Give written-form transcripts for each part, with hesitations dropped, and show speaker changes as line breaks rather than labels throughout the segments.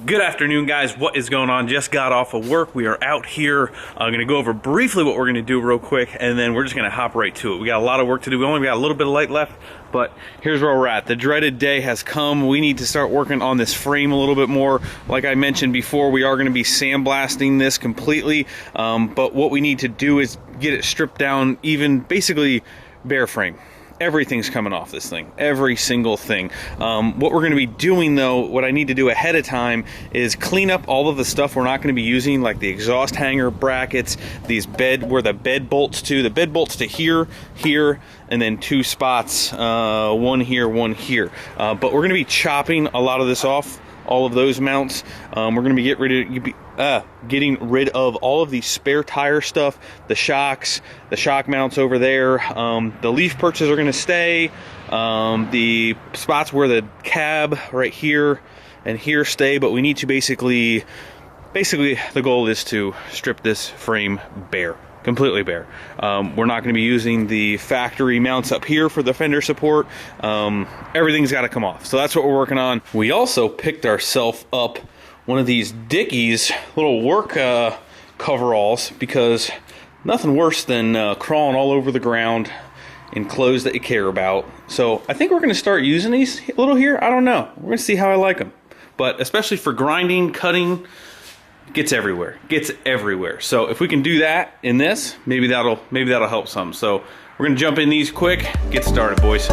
Good afternoon, guys. What is going on? Just got off of work. We are out here. I'm going to go over briefly what we're going to do real quick, and then we're just going to hop right to it. We got a lot of work to do. We only got a little bit of light left, but here's where we're at. The dreaded day has come. We need to start working on this frame a little bit more. Like I mentioned before, we are going to be sandblasting this completely, but what we need to do is get it stripped down, even basically bare frame. Everything's coming off this thing, every single thing. What we're going to be doing though, what I need to do ahead of time is clean up all of the stuff we're not going to be using, like the exhaust hanger brackets, these where the bed bolts to. The bed bolts to here, and then two spots, one here, one here. But we're going to be chopping a lot of this off, all of those mounts. We're going to be getting rid of all of the spare tire stuff, the shocks, the shock mounts over there. The leaf perches are going to stay. The spots where the cab right here and here stay, but we need to basically the goal is to strip this frame bare. Completely bare. We're not going to be using the factory mounts up here for the fender support. Everything's got to come off. So that's what we're working on. We also picked ourselves up one of these Dickies little work coveralls, because nothing worse than crawling all over the ground in clothes that you care about. So I think we're going to start using these a little here. I don't know. We're going to see how I like them. But especially for grinding, cutting, gets everywhere. So if we can do that in this, maybe that'll help some. So we're gonna jump in these quick, get started, boys.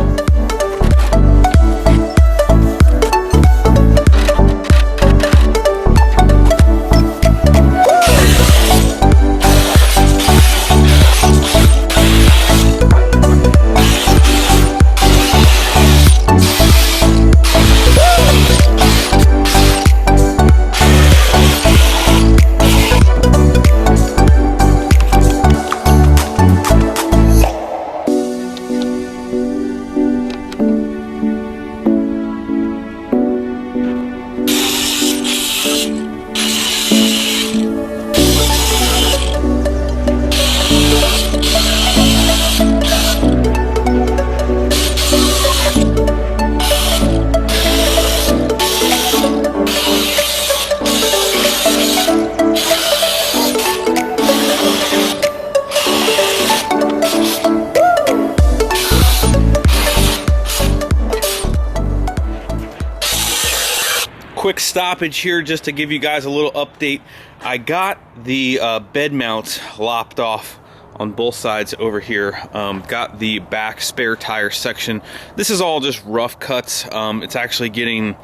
Quick stoppage here just to give you guys a little update. I got the bed mounts lopped off on both sides over here. Got the back spare tire section. This is all just rough cuts. It's actually getting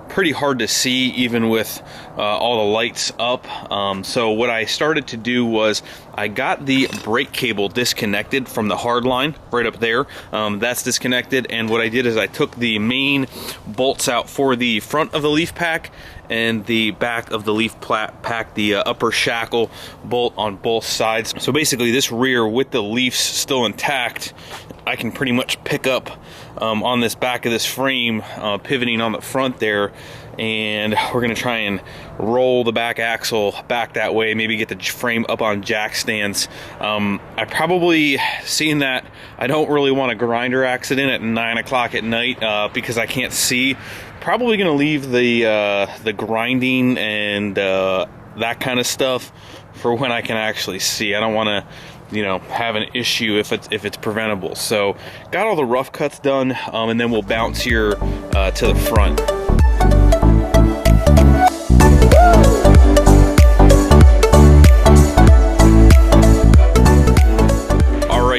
pretty hard to see even with all the lights up. So what I started to do was I got the brake cable disconnected from the hard line right up there. That's disconnected, and what I did is I took the main bolts out for the front of the leaf pack and the back of the leaf pack, the upper shackle bolt on both sides. So basically this rear, with the leaves still intact, I can pretty much pick up on this back of this frame, pivoting on the front there, and we're gonna try and roll the back axle back that way, maybe get the frame up on jack stands. I probably, seeing that I don't really want a grinder accident at 9 o'clock at night because I can't see, probably gonna leave the grinding and that kind of stuff for when I can actually see. I don't want to, you know, have an issue if it's preventable. So got all the rough cuts done, and then we'll bounce here to the front.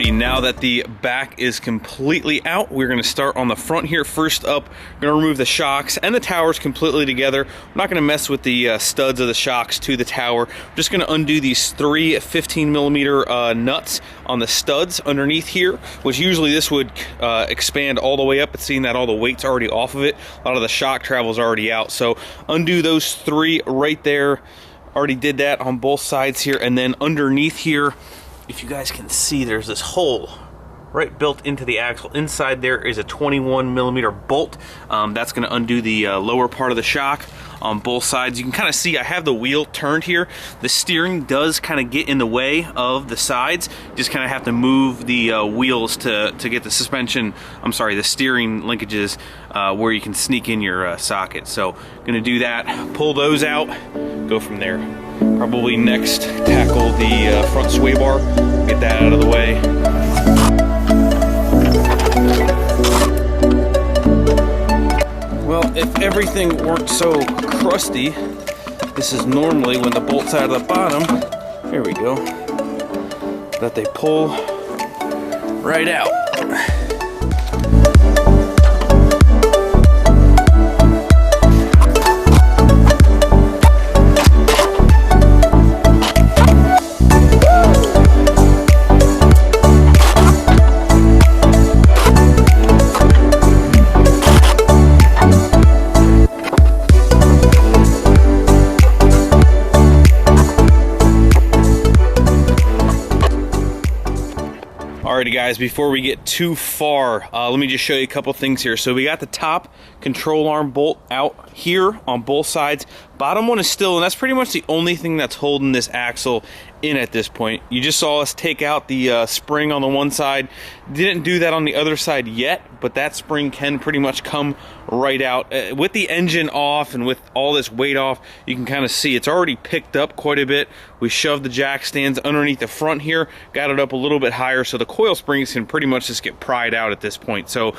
Now that the back is completely out, we're going to start on the front here. First up, we're going to remove the shocks and the towers completely together. We're not going to mess with the studs of the shocks to the tower. We're just going to undo these three 15mm nuts on the studs underneath here, which usually this would expand all the way up. It's seeing that all the weight's already off of it. A lot of the shock travel's already out. So undo those three right there. Already did that on both sides here. And then underneath here, if you guys can see, there's this hole right built into the axle. Inside there is a 21mm bolt. That's going to undo the lower part of the shock on both sides. You can kind of see I have the wheel turned here. The steering does kind of get in the way of the sides. Just kind of have to move the wheels to get the suspension, I'm sorry, the steering linkages where you can sneak in your socket. So gonna do that, pull those out, go from there. Probably next tackle the front sway bar, get that out of the way. Well, if everything weren't so crusty, this is normally when the bolts out of the bottom, there we go, that they pull right out. Alrighty guys, before we get too far, let me just show you a couple things here. So we got the top control arm bolt out here on both sides. Bottom one is still, and that's pretty much the only thing that's holding this axle in at this point. You just saw us take out the spring on the one side. Didn't do that on the other side yet, but that spring can pretty much come right out. With the engine off and with all this weight off, you can kind of see it's already picked up quite a bit. We shoved the jack stands underneath the front here, got it up a little bit higher, so the coil springs can pretty much just get pried out at this point. So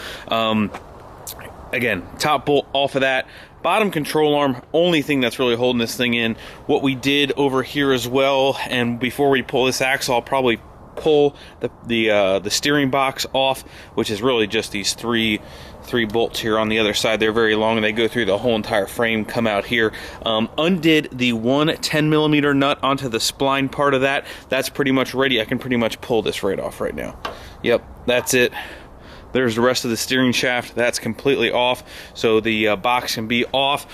again, top bolt off of that. Bottom control arm, only thing that's really holding this thing in. What we did over here as well, and before we pull this axle, I'll probably pull the steering box off, which is really just these three bolts here on the other side. They're very long and they go through the whole entire frame, come out here. Undid the one 10mm nut onto the spline part of that. That's pretty much ready. I can pretty much pull this right off right now. Yep, that's it. There's the rest of the steering shaft. That's completely off, so the box can be off.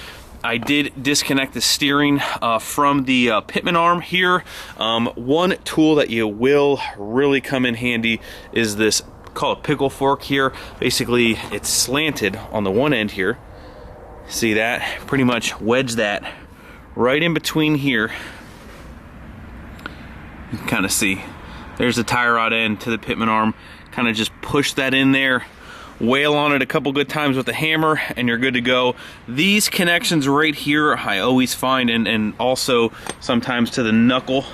I did disconnect the steering from the pitman arm here. One tool that you will really come in handy is this, called a pickle fork here. Basically, it's slanted on the one end here. See that? Pretty much wedge that right in between here. You can kind of see. There's the tie rod end to the pitman arm. Kind of just push that in there, wail on it a couple good times with the hammer, and you're good to go. These connections right here I always find, and also sometimes to the knuckle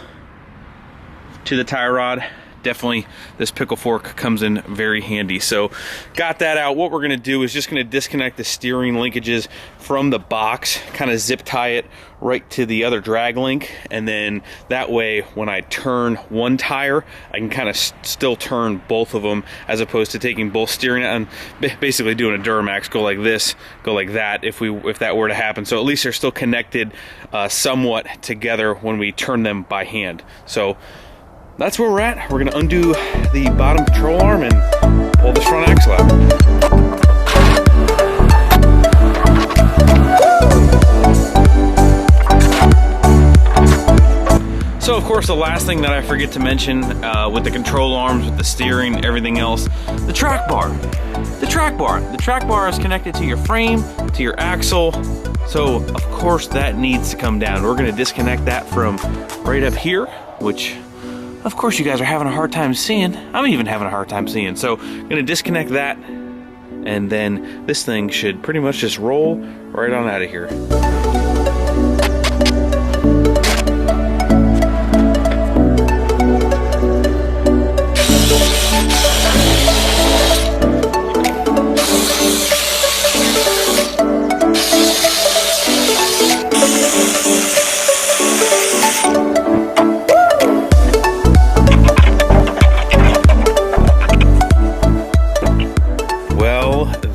to the tie rod. Definitely this pickle fork comes in very handy. So got that out. What we're gonna do is just gonna disconnect the steering linkages from the box, kind of zip tie it right to the other drag link, and then that way when I turn one tire, I can kind of still turn both of them, as opposed to taking both steering and basically doing a Duramax, go like this, go like that, if that were to happen. So at least they're still connected somewhat together when we turn them by hand. So that's where we're at. We're gonna undo the bottom control arm and pull this front axle out. So of course, the last thing that I forget to mention with the control arms, with the steering, everything else, the track bar. The track bar. The track bar is connected to your frame, to your axle. So of course that needs to come down. We're gonna disconnect that from right up here, which of course you guys are having a hard time seeing. I'm even having a hard time seeing. So I'm gonna disconnect that, and then this thing should pretty much just roll right on out of here.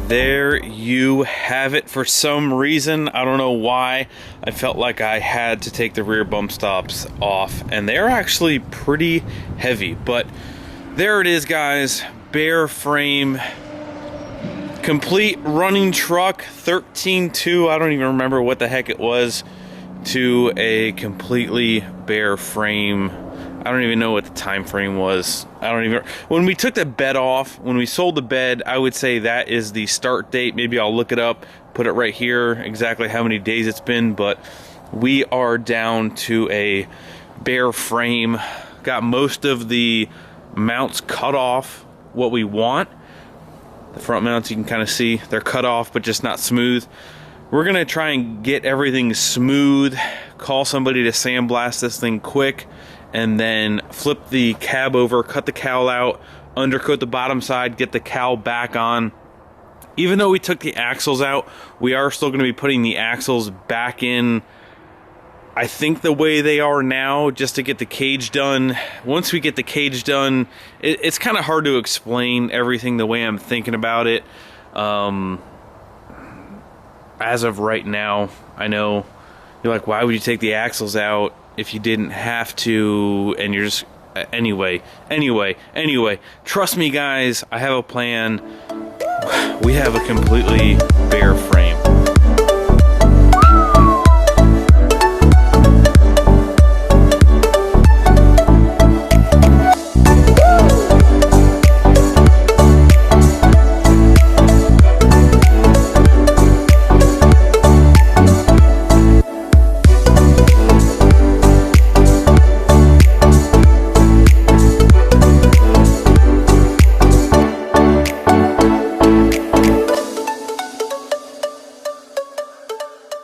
There you have it. For some reason, I don't know why, I felt like I had to take the rear bump stops off, and they're actually pretty heavy, but there it is, guys. Bare frame, complete running truck, 13.2, I don't even remember what the heck it was, to a completely bare frame. I don't even know what the time frame was. When we took the bed off, when we sold the bed, I would say that is the start date. Maybe I'll look it up, put it right here, exactly how many days it's been, but we are down to a bare frame. Got most of the mounts cut off what we want. The front mounts, you can kind of see they're cut off, but just not smooth. We're gonna try and get everything smooth, call somebody to sandblast this thing quick, and then flip the cab over, cut the cowl out, undercoat the bottom side, get the cowl back on. Even though we took the axles out, we are still going to be putting the axles back in, I think, the way they are now, just to get the cage done. Once we get the cage done, it's kind of hard to explain everything the way I'm thinking about it. As of right now, I know you're like, why would you take the axles out if you didn't have to? And you're just, anyway, trust me guys, I have a plan. We have a completely bare frame.